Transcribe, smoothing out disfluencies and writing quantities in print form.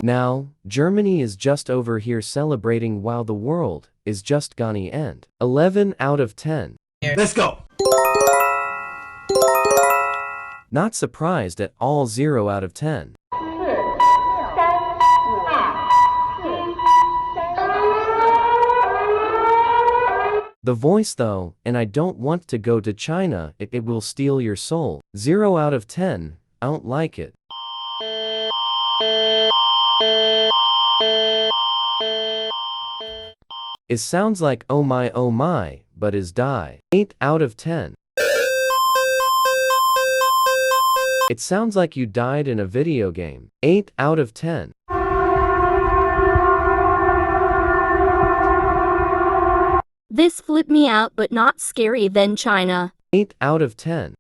Now, Germany is just over here celebrating while the world is just gonna end. 11 out of 10. Let's go. Not surprised at all. 0 out of 10. The voice though, and I don't want to go to China, it will steal your soul. 0 out of 10, I don't like it. It sounds like oh my, but is die. 8 out of 10. It sounds like you died in a video game. 8 out of 10. This flipped me out but not scary than China. 8 out of 10.